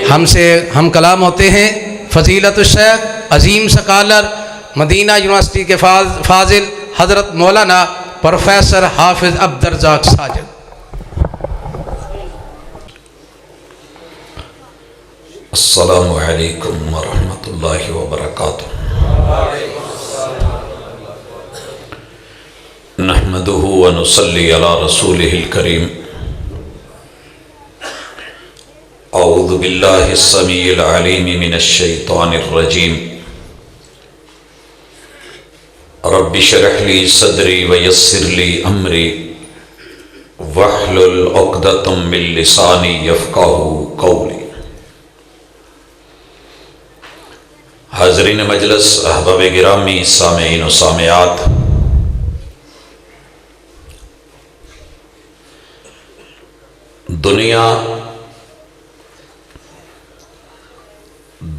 ہم کلام ہوتے ہیں فضیلت الشیخ عظیم سکالر مدینہ یونیورسٹی کے فاضل حضرت مولانا پروفیسر حافظ عبدالرزاق ساجد۔ السلام علیکم ورحمۃ اللہ وبرکاتہ۔ نحمدہ ونصلی علی رسولہ الکریم۔ اعوذ باللہ السمیع العلیم من الشیطان الرجیم۔ رب اشرح لی صدری ویسر لی امری واحلل عقدۃ من لسانی یفقہوا قولی۔ حاضرین مجلس، احباب گرامی، سامعین و سامعات، دنیا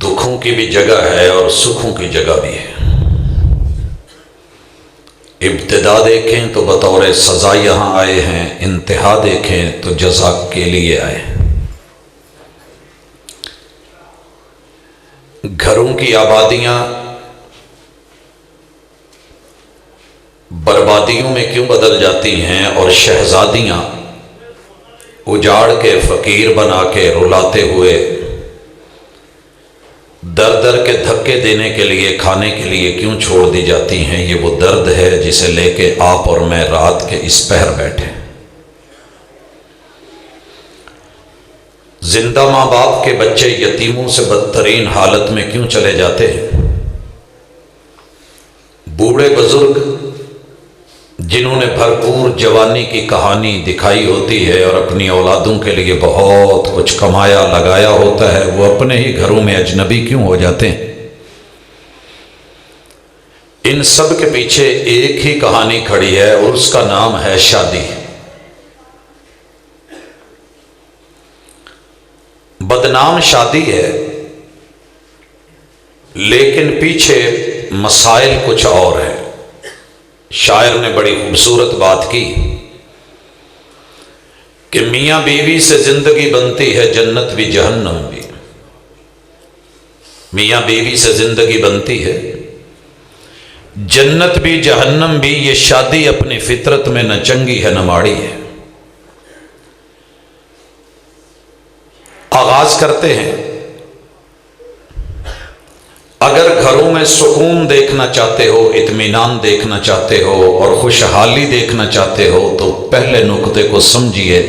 دکھوں کی بھی جگہ ہے اور سکھوں کی جگہ بھی ہے۔ ابتدا دیکھیں تو بطور سزا یہاں آئے ہیں، انتہا دیکھیں تو جزا کے لیے آئے ہیں۔ گھروں کی آبادیاں بربادیوں میں کیوں بدل جاتی ہیں اور شہزادیاں اجاڑ کے فقیر بنا کے رلاتے ہوئے در در کے دھکے دینے کے لیے کھانے کے لیے کیوں چھوڑ دی جاتی ہیں؟ یہ وہ درد ہے جسے لے کے آپ اور میں رات کے اس پہر بیٹھے۔ زندہ ماں باپ کے بچے یتیموں سے بدترین حالت میں کیوں چلے جاتے ہیں؟ بوڑھے بزرگ جنہوں نے بھرپور جوانی کی کہانی دکھائی ہوتی ہے اور اپنی اولادوں کے لیے بہت کچھ کمایا لگایا ہوتا ہے، وہ اپنے ہی گھروں میں اجنبی کیوں ہو جاتے ہیں؟ ان سب کے پیچھے ایک ہی کہانی کھڑی ہے اور اس کا نام ہے شادی۔ بدنام شادی ہے، لیکن پیچھے مسائل کچھ اور ہیں۔ شاعر نے بڑی خوبصورت بات کی کہ میاں بیوی سے زندگی بنتی ہے جنت بھی جہنم بھی۔ میاں بیوی سے زندگی بنتی ہے جنت بھی جہنم بھی، یہ شادی اپنی فطرت میں نہ چنگی ہے نہ ماڑی ہے۔ آغاز کرتے ہیں۔ اگر گھروں میں سکون دیکھنا چاہتے ہو، اطمینان دیکھنا چاہتے ہو اور خوشحالی دیکھنا چاہتے ہو تو پہلے نقطے کو سمجھیے،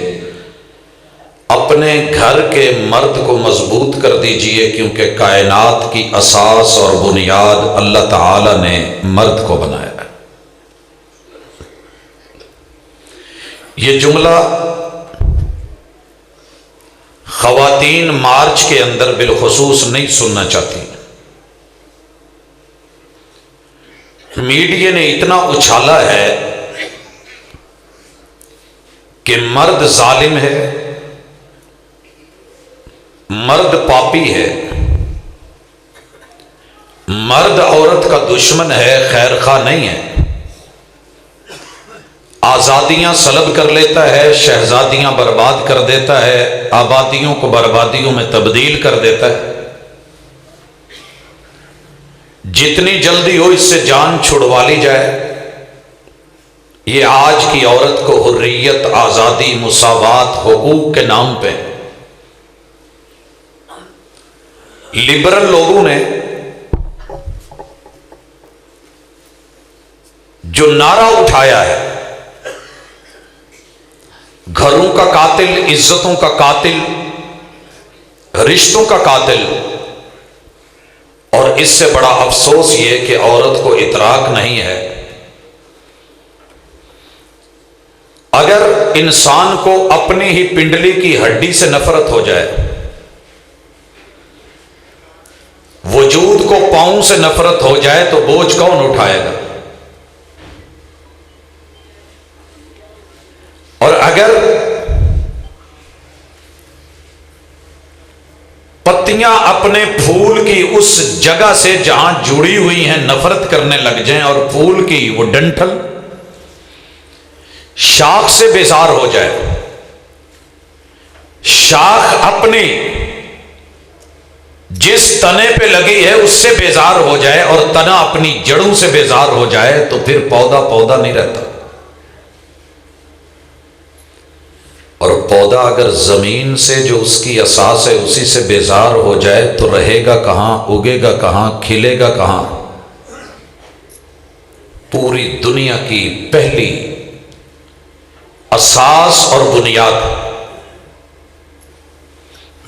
اپنے گھر کے مرد کو مضبوط کر دیجئے، کیونکہ کائنات کی اساس اور بنیاد اللہ تعالی نے مرد کو بنایا ہے۔ یہ جملہ خواتین مارچ کے اندر بالخصوص نہیں سننا چاہتی۔ میڈیا نے اتنا اچھالا ہے کہ مرد ظالم ہے، مرد پاپی ہے، مرد عورت کا دشمن ہے، خیر خواہ نہیں ہے، آزادیاں سلب کر لیتا ہے، شہزادیاں برباد کر دیتا ہے، آبادیوں کو بربادیوں میں تبدیل کر دیتا ہے۔ جتنی جلدی ہو اس سے جان چھڑوا لی جائے۔ یہ آج کی عورت کو حریت، آزادی، مساوات، حقوق کے نام پہ لبرل لوگوں نے جو نعرہ اٹھایا ہے، گھروں کا قاتل، عزتوں کا قاتل، رشتوں کا قاتل، اور اس سے بڑا افسوس یہ کہ عورت کو ادراک نہیں ہے۔ اگر انسان کو اپنی ہی پنڈلی کی ہڈی سے نفرت ہو جائے، وجود کو پاؤں سے نفرت ہو جائے تو بوجھ کون اٹھائے گا؟ اور اگر پتیاں اپنے پھول کی اس جگہ سے جہاں جڑی ہوئی ہیں نفرت کرنے لگ جائیں اور پھول کی وہ ڈنٹھل شاخ سے بیزار ہو جائے، شاخ اپنی تنے پہ لگی ہے اس سے بیزار ہو جائے اور تنا اپنی جڑوں سے بیزار ہو جائے تو پھر پودا نہیں رہتا. اور پودا اگر زمین سے جو اس کی اساس ہے اسی سے بیزار ہو جائے تو رہے گا کہاں, اگے گا کہاں, کھلے گا کہاں؟ پوری دنیا کی پہلی اساس اور بنیاد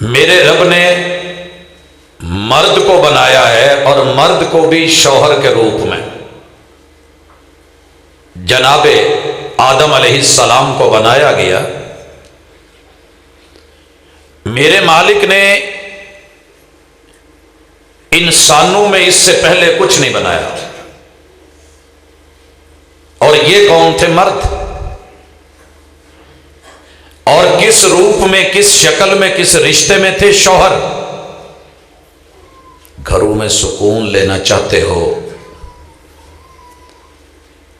میرے رب نے مرد کو بنایا ہے, اور مرد کو بھی شوہر کے روپ میں. جناب آدم علیہ السلام کو بنایا گیا. میرے مالک نے انسانوں میں اس سے پہلے کچھ نہیں بنایا, اور یہ کون تھے؟ مرد. اور کس روپ میں, کس شکل میں, کس رشتے میں تھے؟ شوہر. گھروں میں سکون لینا چاہتے ہو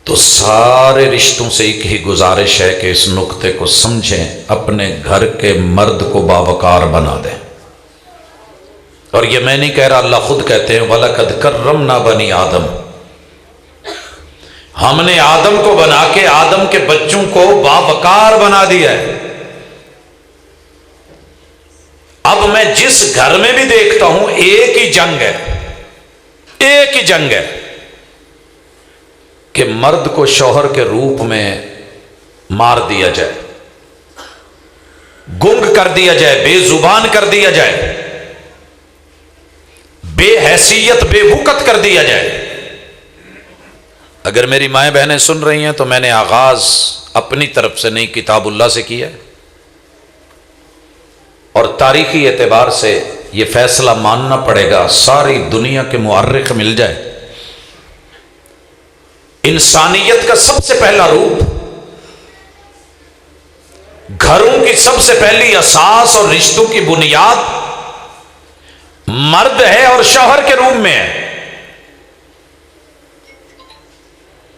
تو سارے رشتوں سے ایک ہی گزارش ہے کہ اس نقطے کو سمجھیں, اپنے گھر کے مرد کو باوقار بنا دیں. اور یہ میں نہیں کہہ رہا, اللہ خود کہتے ہیں وَلَقَدْ كَرَّمْنَا بَنِي آدم. ہم نے آدم کو بنا کے آدم کے بچوں کو باوقار بنا دیا ہے. اب میں جس گھر میں بھی دیکھتا ہوں ایک ہی جنگ ہے, ایک ہی جنگ ہے کہ مرد کو شوہر کے روپ میں مار دیا جائے, گنگ کر دیا جائے, بے زبان کر دیا جائے, بے حیثیت, بے وقت کر دیا جائے. اگر میری مائیں بہنیں سن رہی ہیں تو میں نے آغاز اپنی طرف سے نہیں, کتاب اللہ سے کیا ہے, اور تاریخی اعتبار سے یہ فیصلہ ماننا پڑے گا. ساری دنیا کے مورخ مل جائے, انسانیت کا سب سے پہلا روپ, گھروں کی سب سے پہلی اساس اور رشتوں کی بنیاد مرد ہے اور شوہر کے روپ میں ہے.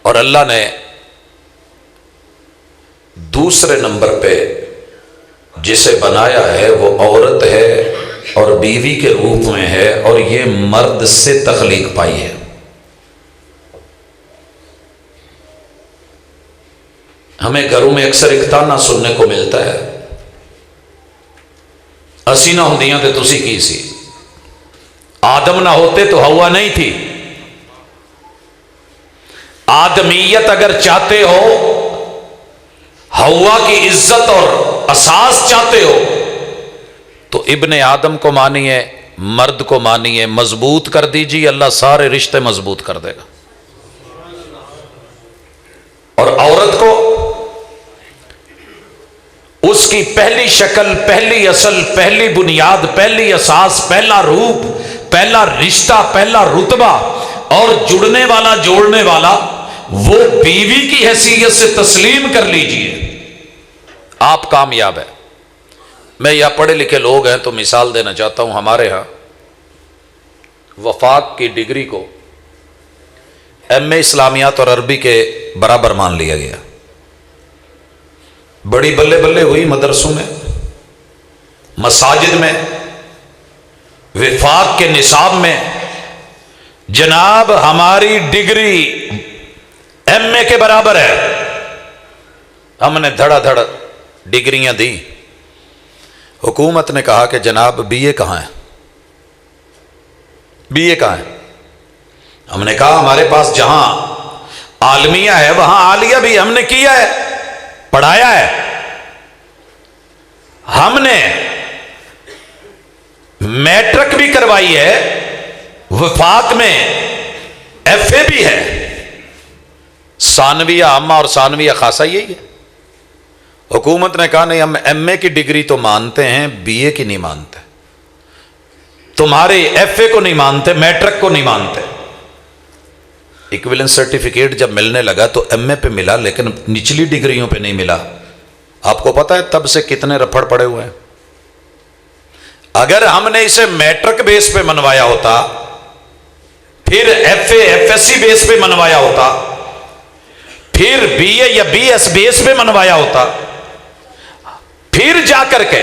اور اللہ نے دوسرے نمبر پہ جسے بنایا ہے وہ عورت ہے اور بیوی کے روپ میں ہے, اور یہ مرد سے تخلیق پائی ہے. ہمیں گھروں میں اکثر ایک تانا سننے کو ملتا ہے, اسی نہ ہوندیاں تے تسی کی سی, آدم نہ ہوتے تو ہوا نہیں تھی. آدمیت اگر چاہتے ہو, ہوا کی عزت اور اساس چاہتے ہو تو ابن آدم کو مانیے, مرد کو مانیے, مضبوط کر دیجیے, اللہ سارے رشتے مضبوط کر دے گا. اور عورت کو اس کی پہلی شکل, پہلی اصل, پہلی بنیاد, پہلی اساس, پہلا روپ, پہلا رشتہ, پہلا رتبہ اور جڑنے والا, جوڑنے والا وہ بیوی کی حیثیت سے تسلیم کر لیجئے, آپ کامیاب ہیں. میں یا پڑھے لکھے لوگ ہیں تو مثال دینا چاہتا ہوں. ہمارے ہاں وفاق کی ڈگری کو ایم اے اسلامیات اور عربی کے برابر مان لیا گیا. بڑی بلے بلے ہوئی مدرسوں میں, مساجد میں, وفاق کے نصاب میں. جناب ہماری ڈگری ایم اے کے برابر ہے. ہم نے دھڑا دھڑ ڈگریاں دی. حکومت نے کہا کہ جناب بی اے کہاں ہے, بی اے کہاں ہے؟ ہم نے کہا ہمارے پاس جہاں عالمیہ ہے وہاں عالیہ بھی ہم نے کیا ہے, پڑھایا ہے. ہم نے میٹرک بھی کروائی ہے, وفاق میں ایف اے بھی ہے, ثانویہ عامہ اور ثانویہ خاصہ یہی ہے. حکومت نے کہا نہیں, ہم ایم اے کی ڈگری تو مانتے ہیں, بی اے کی نہیں مانتے, تمہارے ایف اے کو نہیں مانتے, میٹرک کو نہیں مانتے. ایکویلنس سرٹیفکیٹ جب ملنے لگا تو ایم اے پہ ملا, لیکن نچلی ڈگریوں پہ نہیں ملا. آپ کو پتا ہے تب سے کتنے رپھڑ پڑے ہوئے ہیں. اگر ہم نے اسے میٹرک بیس پہ منوایا ہوتا, پھر F A F S C base پہ منوایا ہوتا, پھر بی اے یا بی ایس بیس پہ منوایا ہوتا, پھر جا کر کے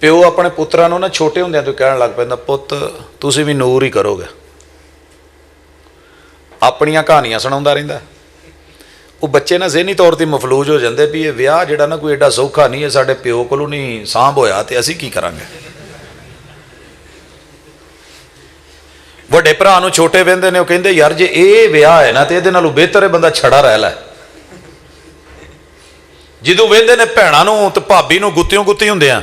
ਪਿਓ ਆਪਣੇ ਪੁੱਤਰਾਂ ਨੂੰ ਨਾ ਛੋਟੇ ਹੁੰਦਿਆਂ ਤੋਂ ਕਹਿਣ ਲੱਗ ਪੈਂਦਾ, ਪੁੱਤ ਤੁਸੀਂ ਵੀ ਨੂਰ ਹੀ ਕਰੋਗੇ। ਆਪਣੀਆਂ ਕਹਾਣੀਆਂ ਸੁਣਾਉਂਦਾ ਰਹਿੰਦਾ। ਉਹ ਬੱਚੇ ਨਾ ਜ਼ਹਿਨੀ ਤੌਰ ਤੇ ਮਫਲੂਜ ਹੋ ਜਾਂਦੇ ਵੀ ਇਹ ਵਿਆਹ ਜਿਹੜਾ ਨਾ ਕੋਈ ਐਡਾ ਸੌਖਾ ਨਹੀਂ ਹੈ, ਸਾਡੇ ਪਿਓ ਕੋਲੋਂ ਨਹੀਂ ਸਾਂਭ ਹੋਇਆ ਤੇ ਅਸੀਂ ਕੀ ਕਰਾਂਗੇ। ਵੱਡੇ ਭਰਾ ਨੂੰ ਛੋਟੇ ਵਹਿੰਦੇ ਨੇ, ਉਹ ਕਹਿੰਦੇ ਯਾਰ ਜੇ ਇਹ ਵਿਆਹ ਹੈ ਨਾ ਤੇ ਇਹਦੇ ਨਾਲੋਂ ਬਿਹਤਰ ਹੈ ਬੰਦਾ ਛੜਾ ਰਹਿ ਲੈ। ਜਦੋਂ ਵਹਿੰਦੇ ਨੇ ਭੈਣਾਂ ਨੂੰ ਤੇ ਭਾਬੀ ਨੂੰ ਗੁੱਤਿਓਂ ਗੁੱਤੀ ਹੁੰਦੇ ਆ।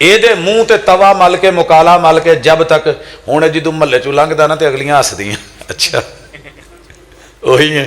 ਇਹਦੇ ਮੂੰਹ ਤੇ ਤਵਾ ਮਲ ਕੇ ਮੁਕਾਲਾ ਮਲ ਕੇ ਜਬ ਤੱਕ ਹੁਣ ਜਦੋਂ ਮਹੱਲੇ ਚੋਂ ਲੰਘਦਾ ਨਾ ਤੇ ਅਗਲੀਆਂ ਹੱਸਦੀਆਂ, ਅੱਛਾ ਉਹੀ ਹੈ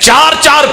4-4,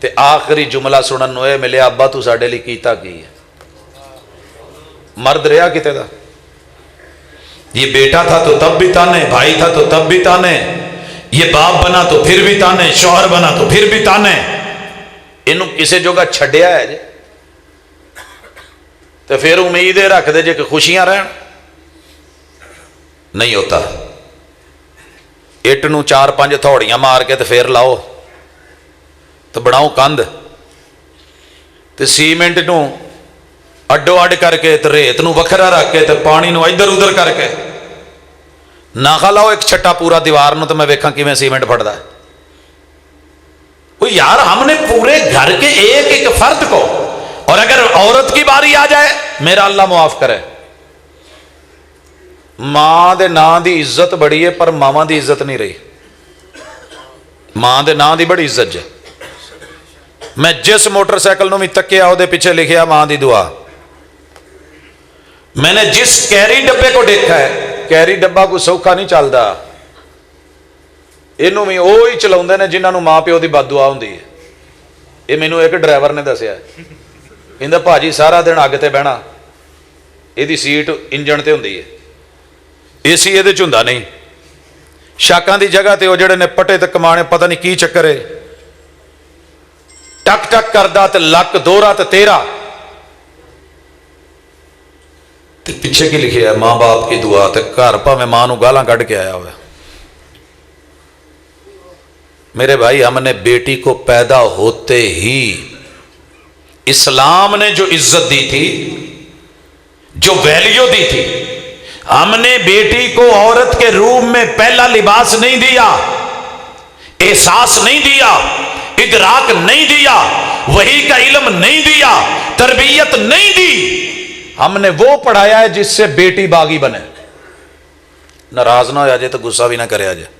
تے آخری جملہ سنن نو اے ملیا ابا تو ساڈے لئی کیتا کی ہے. مرد رہا کتے دا؟ یہ بیٹا تھا تو تب بھی تانے، بھائی تھا تو تب بھی تانے، یہ باپ بنا تو پھر بھی تانے، شوہر بنا تو پھر بھی تانے. انہوں کسے جگہ چھڈیا ہے جے تو پھر امید رکھ دے جے کہ خوشیاں رہن. نہیں ہوتا. اٹ نو 4-5 تھوڑیاں مار کے تو پھر لاؤ تو بناؤ کندھ، تو سیمنٹ نو اڈو اڈ کر کے تو ریت نو وکھرا رکھ کے تو پانی نو ادھر ادھر کر کے نہ لاؤ ایک چھٹا پورا دیوار نو تو میں ویکھاں کیویں سیمنٹ پھٹدا ہے. یار ہم نے پورے گھر کے ایک ایک فرد کو، اور اگر عورت کی باری آ جائے میرا اللہ معاف کرے، ماں دے نام دی عزت بڑی ہے پر ماواں دی عزت نہیں رہی. ماں دے نام دی بڑی عزت جے. میں جس موٹر سائیکل نو بھی تکیا وہ پیچھے لکھیا ماں دی دعا. میں نے جس کیری ڈبے کو دیکھا ہے، کیری ڈبا کوئی سوکھا نہیں چلتا، یہ وہی چلا نے جنہوں ماں پیو کی بد دعا ہوں. یہ مینو ایک ڈرائیور نے دسیا، کہ بھاجی سارا دن اگ تے بہنا، یہ سیٹ انجن تے ہوندی ہے، اے سی یہ ہوندا نہیں. شاکاں دی جگہ تے وہ جڑے نے پٹے تے کمانے پتہ نہیں کی چکر ہے، ٹک ٹک کردا تے لک دوہرا تے تیرا. تے پیچھے کی لکھیا ہے ماں باپ کی دعا، تے گھر پاویں ماں نو گالاں کڈ کے آیا ہوا. میرے بھائی ہم نے بیٹی کو پیدا ہوتے ہی اسلام نے جو عزت دی تھی، جو ویلیو دی تھی، ہم نے بیٹی کو عورت کے روم میں پہلا لباس نہیں دیا، احساس نہیں دیا، ادراک نہیں دیا، وحی کا علم نہیں دیا، تربیت نہیں دی. ہم نے وہ پڑھایا ہے جس سے بیٹی باغی بنے. ناراض نہ ہو جائے تو غصہ بھی نہ کرے جائے.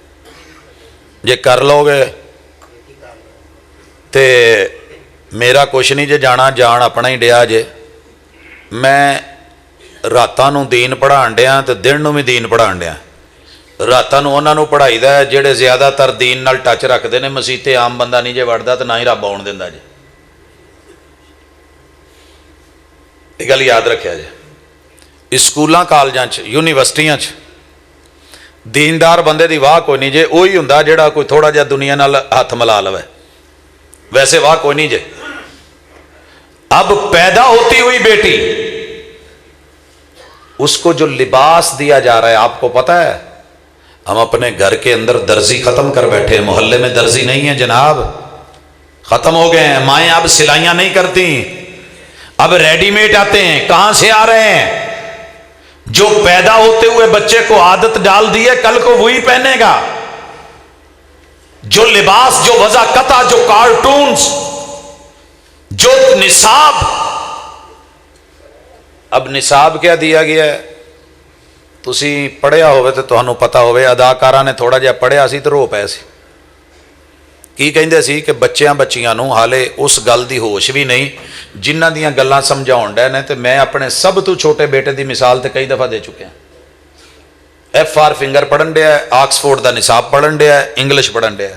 جے کر لو گے تے میرا کچھ نہیں جے جانا، جان اپنا ہی ڈیا جے. میں راتاں نو دین پڑھان ڈیا تے دن نو بھی دین پڑھان ڈیا. راتاں نو انہاں نو پڑھائی دا جڑے زیادہ تر دین نال ٹچ رکھتے ہیں. مسیتے عام بندہ نہیں جے وڑدا تے نہ ہی رب آن دیندا جے. یہ گل یاد رکھیا جے. اسکولاں کالجاں چ یونیورسٹیاں چ دیندار بندے دی واہ کوئی نہیں جے. وہی ہوندا جڑا کوئی تھوڑا جہا دنیا نال ہاتھ ملا لوے، ویسے واہ کوئی نہیں جے. اب پیدا ہوتی ہوئی بیٹی، اس کو جو لباس دیا جا رہا ہے آپ کو پتا ہے؟ ہم اپنے گھر کے اندر درزی ختم کر بیٹھے ہیں. محلے میں درزی نہیں ہے جناب، ختم ہو گئے ہیں. مائیں اب سلائیاں نہیں کرتی، اب ریڈی میڈ آتے ہیں. کہاں سے آ رہے ہیں؟ جو پیدا ہوتے ہوئے بچے کو عادت ڈال دی ہے کل کو وہی پہنے گا. جو لباس، جو وضع قطع، جو کارٹونز، جو نصاب. اب نصاب کیا دیا گیا ہے؟ تسی پڑھیا ہوئے تو تہانوں پتا ہوئے. اداکارہ نے تھوڑا جہا پڑھیا سی تو رو پے سی. کی کہندے سی کہ بچیاں بچیاں نو حالے اس گل دی ہوش بھی نہیں جنہ دیاں گلاں سمجھاؤن ڈے نے. تے میں اپنے سب تو چھوٹے بیٹے دی مثال تے کئی دفعہ دے چکے ہیں. ایف آر فنگر پڑھن ڈیا ہے، آکسفورڈ دا نصاب پڑھن ڈیا ہے، انگلش پڑھن ڈیا ہے.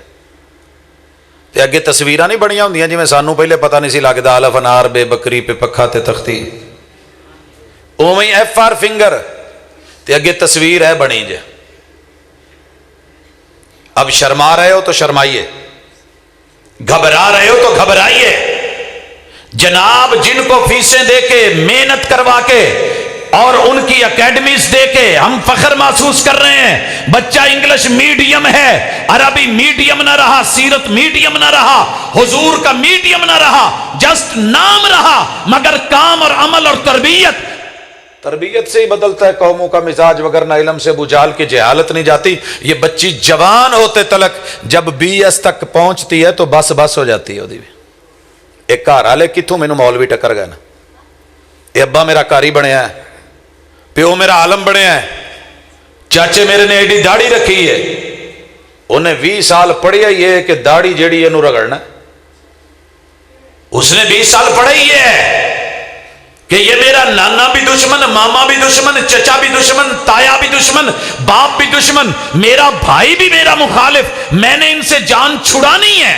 تے اگے تصویراں نہیں بنیاں ہوندیاں جویں سانوں پہلے پتہ نہیں سی لگدا الف انار بے بکری پہ پکھا تے تختی. اوویں ایف آر فنگر تے اگے تصویر ہے بنی جے. اب شرما رہے ہو تو شرمائیے، گھبرا رہے ہو تو گھبرائیے. جناب جن کو فیسیں دے کے محنت کروا کے اور ان کی اکیڈمیز دے کے ہم فخر محسوس کر رہے ہیں. بچہ انگلش میڈیم ہے، عربی میڈیم نہ رہا، سیرت میڈیم نہ رہا، حضور کا میڈیم نہ رہا، جسٹ نام رہا، مگر کام اور عمل اور تربیت سے ہی بدلتا ہے قوموں کا مزاج، وگرنہ علم سے بجھال کی جہالت نہیں جاتی. یہ بچی جوان ہوتے تلک جب BS تک پہنچتی ہے تو بس ہو جاتی ہے. ایک گھر والے کتوں مینوں مولوی ٹکر گئے نا. یہ ابا میرا کاری بنیا ہے، پیو میرا عالم بنیا ہے، چاچے میرے نے ایڈی داڑھی رکھی ہے. انہیں 20 سال پڑھیا ہی ہے کہ داڑھی جیڑی ہے نو رگڑنا. اس نے 20 سال پڑھا ہی ہے کہ یہ میرا نانا بھی دشمن، ماما بھی دشمن، چچا بھی دشمن، تایا بھی دشمن، باپ بھی دشمن، میرا بھائی بھی میرا مخالف، میں نے ان سے جان چھڑانی ہے.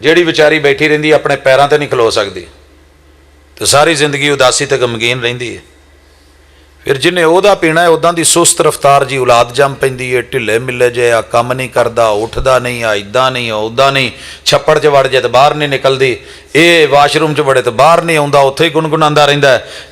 ਜਿਹੜੀ ਵਿਚਾਰੀ ਬੈਠੀ ਰਹਿੰਦੀ ਆਪਣੇ ਪੈਰਾਂ ਤੇ ਨਹੀਂ ਖਲੋ ਸਕਦੀ ਤੇ ਸਾਰੀ ਜ਼ਿੰਦਗੀ ਉਦਾਸੀ ਤੇ ਗਮਗੀਨ ਰਹਿੰਦੀ ਹੈ। ਫਿਰ ਜਿਹਨੇ ਉਹਦਾ ਪੀਣਾ ਹੈ ਉਦਾਂ ਦੀ ਸੁਸਤ ਰਫਤਾਰ ਜੀ ਔਲਾਦ ਜੰਮ ਪੈਂਦੀ ਹੈ, ਢਿੱਲੇ ਮਿੱਲੇ ਜੇ ਆ, ਕੰਮ ਨਹੀਂ ਕਰਦਾ, ਉੱਠਦਾ ਨਹੀਂ ਆ, ਇਦਾਂ ਨਹੀਂ ਆ, ਉਦਾਂ ਨਹੀਂ, ਛੱਪੜ 'ਚ ਵੜ ਜੇ ਤਾਂ ਬਾਹਰ ਨਹੀਂ ਨਿਕਲਦੀ, ਇਹ ਵਾਸ਼ਰੂਮ 'ਚ ਵੜੇ ਤਾਂ ਬਾਹਰ ਨਹੀਂ ਆਉਂਦਾ, ਉੱਥੇ ਹੀ ਗੁਨਗੁਨਾਉਂਦਾ ਰਹਿੰਦਾ,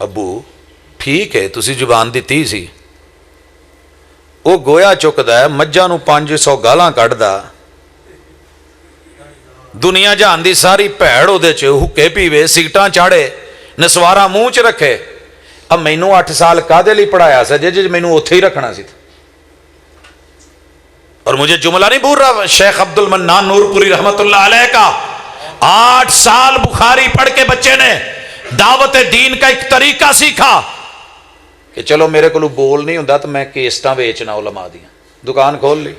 ابو ٹھیک ہے تسی زبان دیتی سی, وہ گویا چکتا ہے مجھاں نو 500 گالاں کڈدا, دنیا جہان دی ساری بھیڑ اودے چ حکے پیوے سگٹاں چاڑے نسوارا منہ چ رکھے. اب مینوں 8 سال کادے لئی پڑھایا سی جے مینوں اوتھے ہی رکھنا سی. اور مجھے جملہ نہیں بھول رہا شیخ عبد المنان نور پوری رحمت اللہ علیہ کا, 8 سال بخاری پڑھ کے بچے نے دعوت دین کا ایک طریقہ سیکھا کہ چلو میرے کو بول نہیں ہوں تو میں کیسٹاں ویچنا علماء دیاں, دکان کھول لی.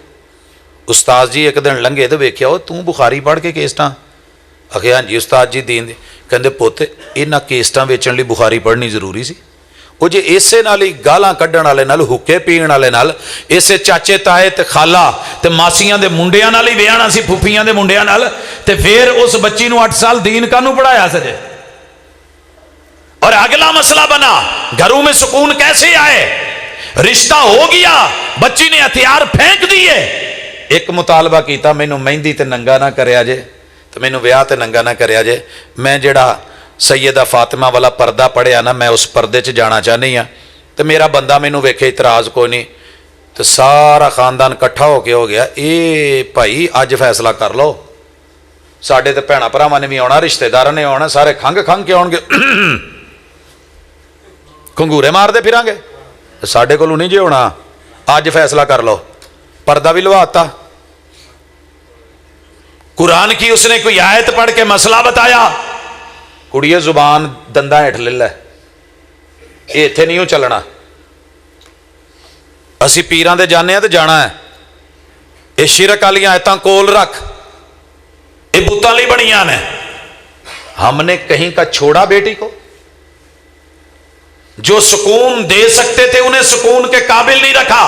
استاد جی ایک دن لنگے تو ویکھیا وہ توں بخاری پڑھ کے کیسٹاں, آخیا ہاں جی استاد جی دین دی, کہندے پوتے انہاں کیسٹاں ویچن لئی بخاری پڑھنی ضروری سی. وہ جے اسے نال ہی گالاں کڈن والے نال حکے پین والے نال اسے چاچے تائے تے خالہ تے ماسیاں دے منڈیاں نال ہی ویاہنا سی, پھوپھیاں دے منڈیاں نال, تے پھر اس بچی نو 8 سال دین کانوں پڑھایا سجے. اور اگلا مسئلہ بنا گھروں میں سکون کیسے آئے, رشتہ ہو گیا بچی نے ہتھیار پھینک دیے. ایک مطالبہ کیتا مینوں مہندی تے ننگا نہ کریا جے, تو مینوں ویاہ تے ننگا نہ کریا جے, میں جڑا سیدہ فاطمہ والا پردہ پڑھیا نا میں اس پردے چ جانا چاہنی ہاں, تو میرا بندہ مینوں ویکھے اعتراض کوئی نہیں, تو سارا خاندان کٹھا ہو کے ہو گیا اے بھائی اج فیصلہ کر لو, ساڈے تے بھیڑاں بھراواں نے بھی آنا, رشتہ داراں نے آنا, سارے کھنگ کھنگ کے آن گے کنگورے مار دے پھران گے, ساڈے کولوں نہیں جی ہونا, اج فیصلہ کر لو. پردہ بھی لواتا, قرآن کی اس نے کوئی آیت پڑھ کے مسئلہ بتایا, کڑیے زبان دنداں ہیٹھ لے لے, یہ اتنے نہیں چلنا, اسی پیراں دے جانے ہیں تو جانا ہے. یہ شرک والی آیتاں کول رکھ, یہ بتاں لئی بنیاں نے. ہم نے کہیں کا چھوڑا بیٹی کو, جو سکون دے سکتے تھے انہیں سکون کے قابل نہیں رکھا,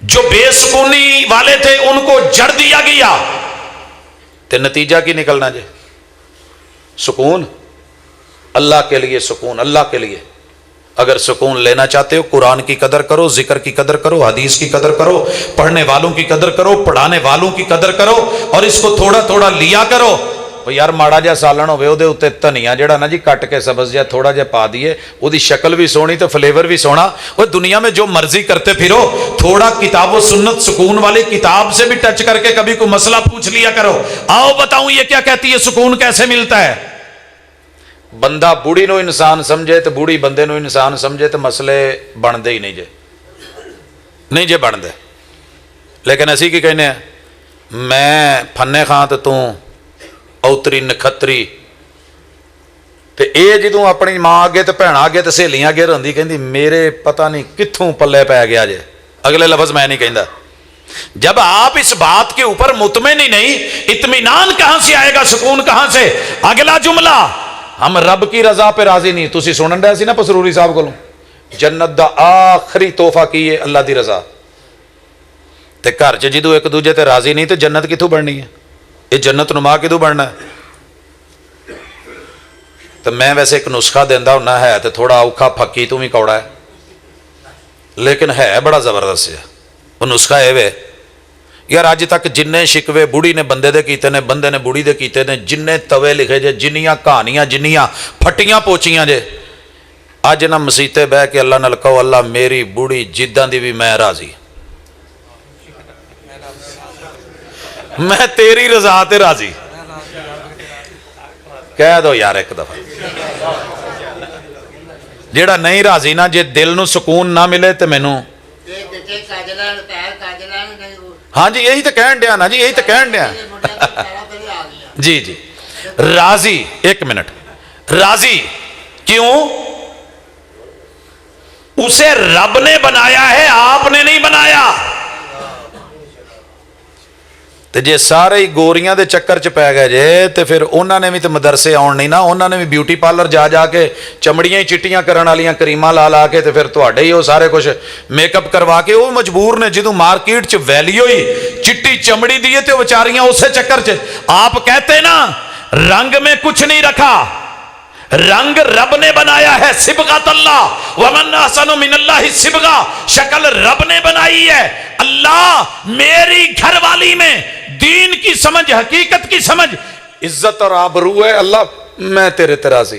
جو بے سکونی والے تھے ان کو جڑ دیا گیا, تے نتیجہ کی نکلنا جے سکون اللہ کے لیے, سکون اللہ کے لیے. اگر سکون لینا چاہتے ہو قرآن کی قدر کرو, ذکر کی قدر کرو, حدیث کی قدر کرو, پڑھنے والوں کی قدر کرو, پڑھانے والوں کی قدر کرو, اور اس کو تھوڑا تھوڑا لیا کرو. یار ماڑا جا سالن ہوئے وہ اتنے دھنیا جڑا نا جی کٹ کے سبز جا تھوڑا جا پا دیے, وہ شکل بھی سونی تو فلیور بھی سونا. وہ دنیا میں جو مرضی کرتے پھرو, تھوڑا کتاب و سنت سکون والی کتاب سے بھی ٹچ کر کے کبھی کوئی مسئلہ پوچھ لیا کرو. آؤ بتاؤں یہ کیا کہتی ہے, سکون کیسے ملتا ہے. بندہ بوڑھی نو انسان سمجھے تو بوڑھی بندے نو انسان سمجھے تو مسئلے بنتے ہی نہیں جے, نہیں جے بنتے. لیکن اسی کی کہنے ہیں میں پھنے خاں تو اوتری نکھتری, تے اے جدوں اپنی ماں آگے تے بھیڑاں آگے تے سہیلیاں اگے رہندی کہندی میرے پتہ نہیں کتھوں پلے پی گیا جے, اگلے لفظ میں نہیں کہندا. جب آپ اس بات کے اوپر مطمئن ہی نہیں, اطمینان کہاں سے آئے گا, سکون کہاں سے. اگلا جملہ, ہم رب کی رضا پہ راضی نہیں. تسی سنن رہے سی نا پسروری صاحب کولوں, جنت دا آخری تحفہ کی ہے اللہ دی رضا. تے گھر چ جدوں ایک دوجے تے راضی نہیں تے جنت کتھوں بننی ہے, یہ جنت نما کدوں بننا ہے. تو میں ویسے ایک نسخہ دینا ہونا ہے تو تھوڑا اوکھا پھکی تو بھی کوڑا ہے, لیکن ہے بڑا زبردست ہے. وہ نسخہ ہے وے یار, اج تک جن شکوے بوڑھی نے بندے دے کیتے نے, بندے نے بوڑھی دے کیتے نے, جن توے لکھے جے, جنیاں کہانیاں, جنیاں پھٹیاں پوچیاں جے, اج نہ مسیتے بہ کے اللہ نال کہو اللہ میری بوڑھی جداں دی بھی میں راضی, میں تیری رضا تے راضی. کہہ دو یار ایک دفعہ, جیڑا نہیں راضی نا, جے دل نو سکون نہ ملے تے مینوں, ہاں جی یہی تو کہن دیا نا جی, یہی تو کہن دیا جی جی. راضی, ایک منٹ, راضی کیوں؟ اسے رب نے بنایا ہے, آپ نے نہیں بنایا. تے جے سارے ہی گوریاں دے چکر چ پی گئے جے, تے پھر انہاں نے بھی تے مدرسے آن نہیں نا, انہاں نے بھی بیوٹی پارلر جا جا کے چمڑیاں ہی چٹیاں کرن والیاں کریماں لا لا کے, تے پھر تواڈے ہی وہ سارے کچھ میک اپ کروا کے وہ مجبور نے. جدوں مارکیٹ چ ویلیو ہی چٹی چمڑی دی تے بیچاریاں اسے چکر چ. آپ کہتے نا رنگ میں کچھ نہیں رکھا, رنگ رب نے بنایا ہے, صبغۃ اللہ, ومن احسن من اللہ صبغہ, شکل رب نے بنائی ہے. اللہ میری گھر والی میں دین کی سمجھ, حقیقت کی سمجھ, عزت اور آبرو ہے, اللہ میں تیرے راضی.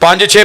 5-6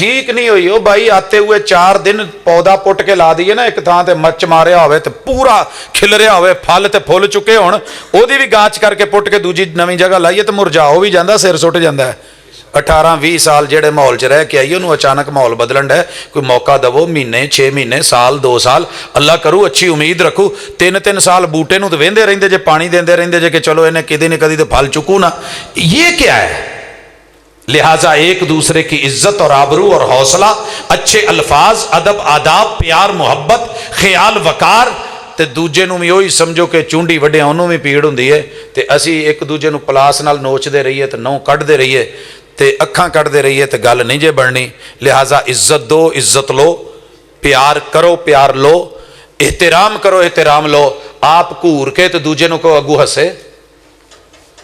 ٹھیک نہیں ہوئی وہ بھائی آتے ہوئے 4 دن پودا پٹ کے لا دیے نا ایک تھان تے مچ ماریا ہوئے تے پورا کھلریا ہوئے پھل تے پھول چکے ہون او دی بھی گانچ کر کے پٹ کے دوجی نویں جگہ لائیے تے مرجا ہو بھی جاندہ سر سٹ جاندہ ہے 18-20 سال جڑے ماحول چ رہ کے آئیے انہوں اچانک ماحول بدلن ہے کوئی موقع دو مہینے 6 مہینے سال 2 سال اللہ کرو اچھی امید رکھو 3 سال بوٹے نو تو وہندے رہندے جے پانی دیندے رہندے جے کہ چلو انہیں کدی نہ کدی تو پھل چکو نا یہ کیا ہے لہٰذا ایک دوسرے کی عزت اور آبرو اور حوصلہ اچھے الفاظ ادب آداب پیار محبت خیال وقار تے دوجے نو بھی وہی سمجھو کہ چونڈی وڈے انہوں بھی پیڑ ہوندی ہے تے اسی ایک دوجے نو پلاس نال نوچ دے رہیے تے نو کٹ دے رہیے تے اکھاں کٹ دے رہیے تے گل نہیں جے بڑھنی لہٰذا عزت دو عزت لو پیار کرو پیار لو احترام کرو احترام لو آپ گھور کے تے دوجے نو کو اگو ہسے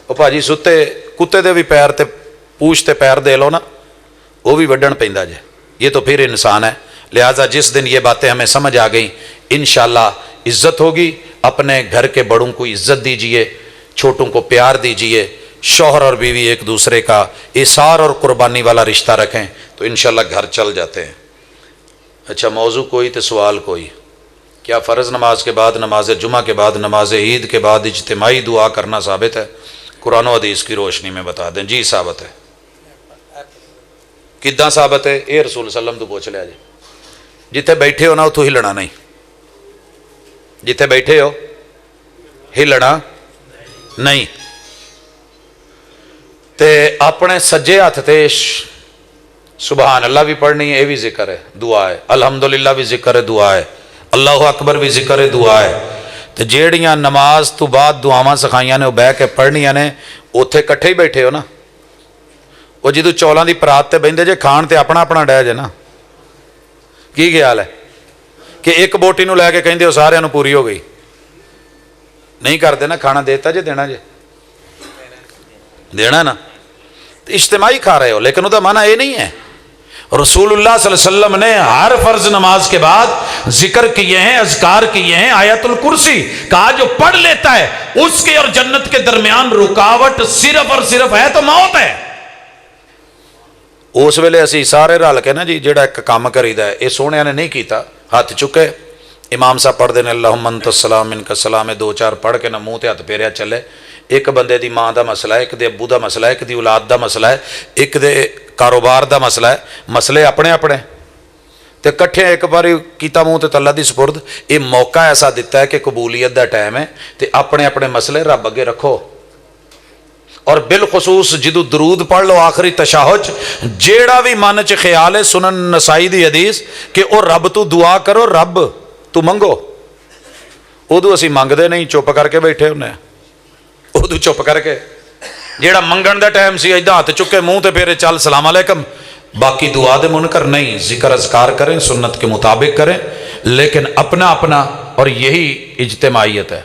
او بھاجی ستے کتے دے بھی پیر تے پوچھتے پیر دے لو نا وہ بھی وڈن پیندا جے یہ تو پھر انسان ہے لہٰذا جس دن یہ باتیں ہمیں سمجھ آ گئیں انشاءاللہ عزت ہوگی اپنے گھر کے بڑوں کو عزت دیجئے چھوٹوں کو پیار دیجئے شوہر اور بیوی ایک دوسرے کا ایثار اور قربانی والا رشتہ رکھیں تو انشاءاللہ گھر چل جاتے ہیں اچھا موضوع کوئی تو سوال کوئی کیا فرض نماز کے بعد نماز جمعہ کے بعد نماز عید کے بعد اجتماعی دعا کرنا ثابت ہے قرآن و حدیث کی روشنی میں بتا دیں جی ثابت ہے کداں ثابت ہے اے رسول صلی اللہ علیہ وسلم تو پوچھ لیا جی جتھے بیٹھے ہو نا اتوں ہلنا نہیں جتھے بیٹھے ہو ہلنا نہیں تے اپنے سجے ہاتھ تے سبحان اللہ بھی پڑھنی ہے یہ بھی ذکر ہے دعا ہے الحمدللہ بھی ذکر ہے دعا ہے اللہ اکبر بھی ذکر ہے دعا ہے تے جیڑیاں نماز تو بعد دعاواں سکھائیاں نے وہ بہ کے پڑھنیاں نے اوتھے کٹھے ہی بیٹھے ہو نا وہ جدو چولاں دی پرات تے بہندے جے کھان تے اپنا اپنا ڈے جے نا کی خیال ہے کہ ایک بوٹی نو لے کے کہندے ہو سارے نو پوری ہو گئی نہیں کر دینا کھانا دیتا جے دینا جے دینا نا اجتماعی کھا رہے ہو لیکن وہ تو معنی یہ نہیں ہے رسول اللہ صلی اللہ علیہ وسلم نے ہر فرض نماز کے بعد ذکر کیے ہیں اذکار کیے ہیں آیت الکرسی کہا جو پڑھ لیتا ہے اس کے اور جنت کے درمیان رکاوٹ صرف اور صرف ہے تو موت ہے اس ویلے اسی سارے رل کے نا جی جڑا ایک کام کریدا ہے یہ سونے نے نہیں کیتا ہاتھ چکے امام صاحب پڑھ دینے اللہم انت السلام منک السلام 2-4 پڑھ کے نہ منہ تے ہاتھ پھیریا چلے ایک بندے دی ماں دا مسئلہ ہے ایک دے ابو دا مسئلہ ہے ایک دی اولاد دا مسئلہ ہے ایک دے کاروبار دا مسئلہ ہے مسئلے اپنے اپنے تے کٹھے ایک باری کیتا منہ تے اللہ دی سپرد یہ موقع ایسا دیتا ہے کہ قبولیت دا ٹائم ہے تے اپنے اپنے مسئلے رب اگے رکھو اور بالخصوص جدو درود پڑھ لو آخری تشہد جیڑا بھی من چ خیال ہے سنن نسائی دی حدیث کہ او رب تو دعا کرو رب تو منگو ادو اسی منگدے نہیں چپ کر کے بیٹھے ہونے ادو چپ کر کے جیڑا منگن دا ٹائم سی ایدہ ہاتھ چکے منہ تے پھیرے چل سلام علیکم باقی دعا دے منکر نہیں ذکر اذکار کریں سنت کے مطابق کریں لیکن اپنا اپنا اور یہی اجتماعیت ہے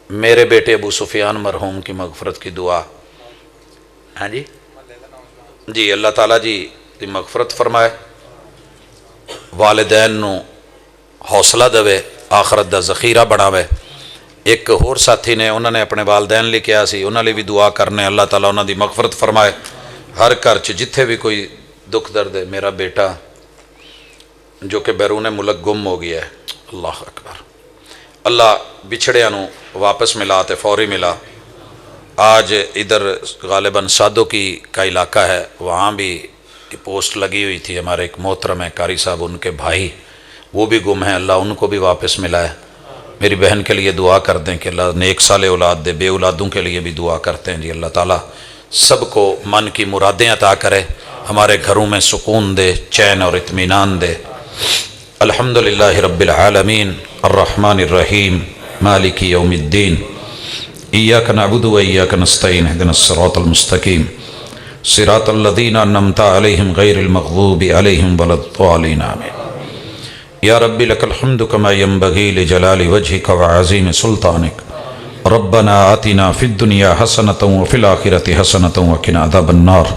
میرے بیٹے ابو سفیان مرحوم کی مغفرت کی دعا ہاں جی اللہ تعالیٰ جی دی مغفرت فرمائے والدین نو حوصلہ دے آخرت دا ذخیرہ بناوے ایک اور ساتھی نے انہوں نے اپنے والدین لے کے آسی انہوں نے بھی دعا کرنے اللہ تعالیٰ انہوں دی مغفرت فرمائے ہر گھر جتھے بھی کوئی دکھ درد ہے میرا بیٹا جو کہ بیرون ملک گم ہو گیا ہے اللہ اکبر اللہ بچھڑیاں نو واپس ملا تے فوری ملا آج ادھر غالباً سادو کی کا علاقہ ہے وہاں بھی پوسٹ لگی ہوئی تھی ہمارے ایک محترم ہے قاری صاحب ان کے بھائی وہ بھی گم ہیں اللہ ان کو بھی واپس ملا ہے میری بہن کے لیے دعا کر دیں کہ اللہ نیک سال اولاد دے بے اولادوں کے لیے بھی دعا کرتے ہیں جی اللہ تعالیٰ سب کو من کی مرادیں عطا کرے ہمارے گھروں میں سکون دے چین اور اطمینان دے الحمدللہ رب العالمین الرحمن الرحیم مالک یوم الدین ایاک نعبد و ایاک نستعین اهدنا الصراط المستقیم صراط الذین انعمت علیہم غیر المغضوب علیہم ولا الضالین آمین یا رب لک الحمد کما ینبغی لجلال وجہک وعظیم سلطانک ربنا آتنا فی الدنیا حسنۃ وفی الآخرۃ حسنۃ وقنا عذاب النار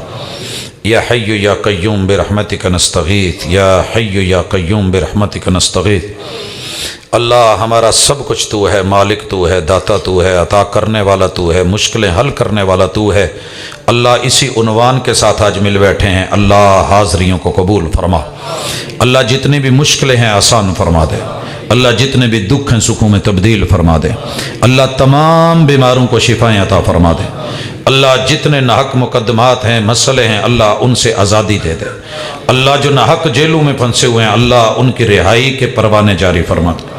یا حی یا قیوم برحمتک نستغیث یا حی یا قیوم برحمتک نستغیث اللہ ہمارا سب کچھ تو ہے، مالک تو ہے، داتا تو ہے، عطا کرنے والا تو ہے، مشکلیں حل کرنے والا تو ہے۔ اللہ اسی عنوان کے ساتھ آج مل بیٹھے ہیں، اللہ حاضریوں کو قبول فرما، اللہ جتنی بھی مشکلیں ہیں آسان فرما دے، اللہ جتنے بھی دکھ ہیں سکھوں میں تبدیل فرما دے، اللہ تمام بیماروں کو شفائیں عطا فرما دے، اللہ جتنے ناحق مقدمات ہیں، مسئلے ہیں، اللہ ان سے آزادی دے دے، اللہ جو ناحق جیلوں میں پھنسے ہوئے ہیں اللہ ان کی رہائی کے پروانے جاری فرما دے،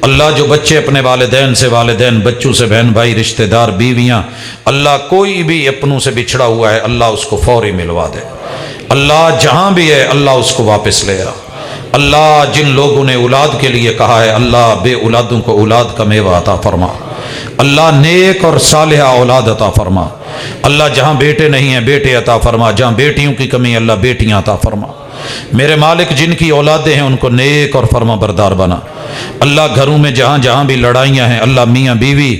اللہ جو بچے اپنے والدین سے، والدین بچوں سے، بہن بھائی رشتہ دار بیویاں، اللہ کوئی بھی اپنوں سے بچھڑا ہوا ہے اللہ اس کو فوری ملوا دے، اللہ جہاں بھی ہے اللہ اس کو واپس لے آ، اللہ جن لوگوں نے اولاد کے لیے کہا ہے اللہ بے اولادوں کو اولاد کا میوہ عطا فرما، اللہ نیک اور صالحہ اولاد عطا فرما، اللہ جہاں بیٹے نہیں ہیں بیٹے عطا فرما، جہاں بیٹیوں کی کمی اللہ بیٹیاں عطا فرما، میرے مالک جن کی اولادیں ہیں ان کو نیک اور فرما بردار بنا، اللہ گھروں میں جہاں جہاں بھی لڑائیاں ہیں اللہ میاں بیوی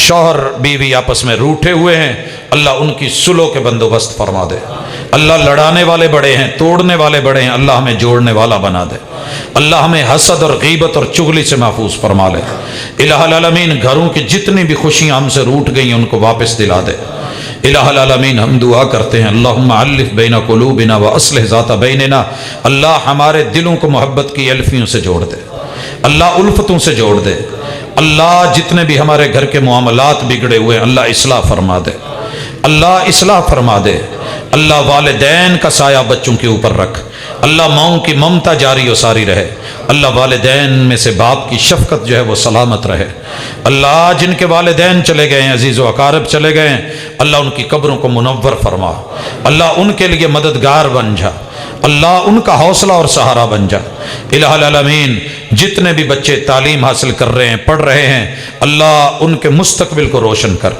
شوہر بیوی آپس میں روٹھے ہوئے ہیں اللہ ان کی صلح کے بندوبست فرما دے، اللہ لڑانے والے بڑے ہیں توڑنے والے بڑے ہیں اللہ ہمیں جوڑنے والا بنا دے، اللہ ہمیں حسد اور غیبت اور چغلی سے محفوظ فرما لے، الہ العالمین گھروں کی جتنی بھی خوشیاں ہم سے روٹ گئی ہیں ان کو واپس دلا دے، الہ العالمین ہم دعا کرتے ہیں اللہم علف بین قلوبنا واصلح ذات بیننا، اللہ ہمارے دلوں کو محبت کی الفیوں سے جوڑ دے، اللہ الفتوں سے جوڑ دے، اللہ جتنے بھی ہمارے گھر کے معاملات بگڑے ہوئے ہیں اللہ اصلاح فرما دے، اللہ اصلاح فرما دے، اللہ والدین کا سایہ بچوں کے اوپر رکھ، اللہ ماؤں کی ممتا جاری و ساری رہے، اللہ والدین میں سے باپ کی شفقت جو ہے وہ سلامت رہے، اللہ جن کے والدین چلے گئے ہیں عزیز و اقارب چلے گئے ہیں اللہ ان کی قبروں کو منور فرما، اللہ ان کے لیے مددگار بن جا، اللہ ان کا حوصلہ اور سہارا بن جا، الہ العالمین جتنے بھی بچے تعلیم حاصل کر رہے ہیں پڑھ رہے ہیں اللہ ان کے مستقبل کو روشن کر،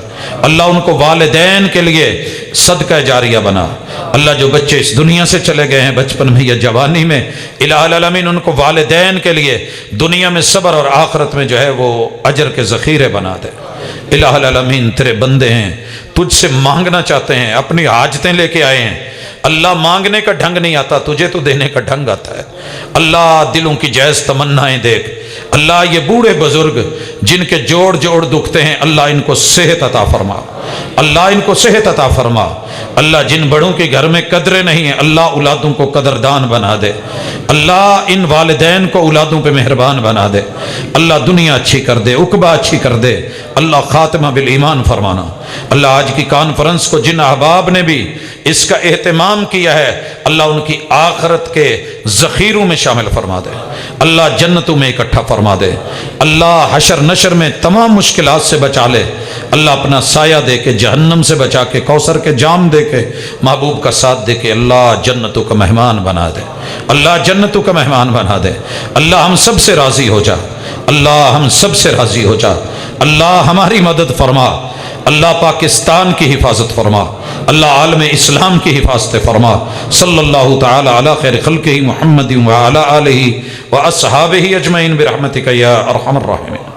اللہ ان کو والدین کے لیے صدقہ جاریہ بنا، اللہ جو بچے اس دنیا سے چلے گئے ہیں بچپن میں یا جوانی میں الہ العالمین ان کو والدین کے لیے دنیا میں صبر اور آخرت میں جو ہے وہ اجر کے ذخیرے بنا دے، الہ العالمین تیرے بندے ہیں تجھ سے مانگنا چاہتے ہیں اپنی حاجتیں لے کے آئے ہیں، اللہ مانگنے کا ڈھنگ نہیں آتا تجھے تو دینے کا ڈھنگ آتا ہے، اللہ دلوں کی جائز تمنائیں دیکھ، اللہ یہ بوڑھے بزرگ جن کے جوڑ جوڑ دکھتے ہیں اللہ ان کو صحت عطا فرما، اللہ ان کو صحت عطا فرما، اللہ جن بڑوں کے گھر میں قدریں نہیں ہیں اللہ اولادوں کو قدردان بنا دے، اللہ ان والدین کو اولادوں پہ مہربان بنا دے، اللہ دنیا اچھی کر دے عقبہ اچھی کر دے، اللہ خاتمہ بالایمان فرمانا، اللہ آج کی کانفرنس کو جن احباب نے بھی اس کا اہتمام کیا ہے اللہ ان کی آخرت کے ذخیروں میں شامل فرما دے، اللہ جنتوں میں اکٹھا فرما دے، اللہ حشر نشر میں تمام مشکلات سے بچا لے، اللہ اپنا سایہ دے کے جہنم سے بچا کے کوثر کے جام دے کے محبوب کا ساتھ دے کے اللہ جنتوں کا مہمان بنا دے، اللہ جنتوں کا مہمان بنا دے، اللہ ہم سب سے راضی ہو جا، اللہ ہم سب سے راضی ہو جا، اللہ ہماری مدد فرما، اللہ پاکستان کی حفاظت فرما، اللہ عالم اسلام کی حفاظت فرما، صلی اللہ تعالی علی خیر خلقہ محمد وعلی آلہ واصحابہ اجمعین برحمتک یا ارحم الراحمین۔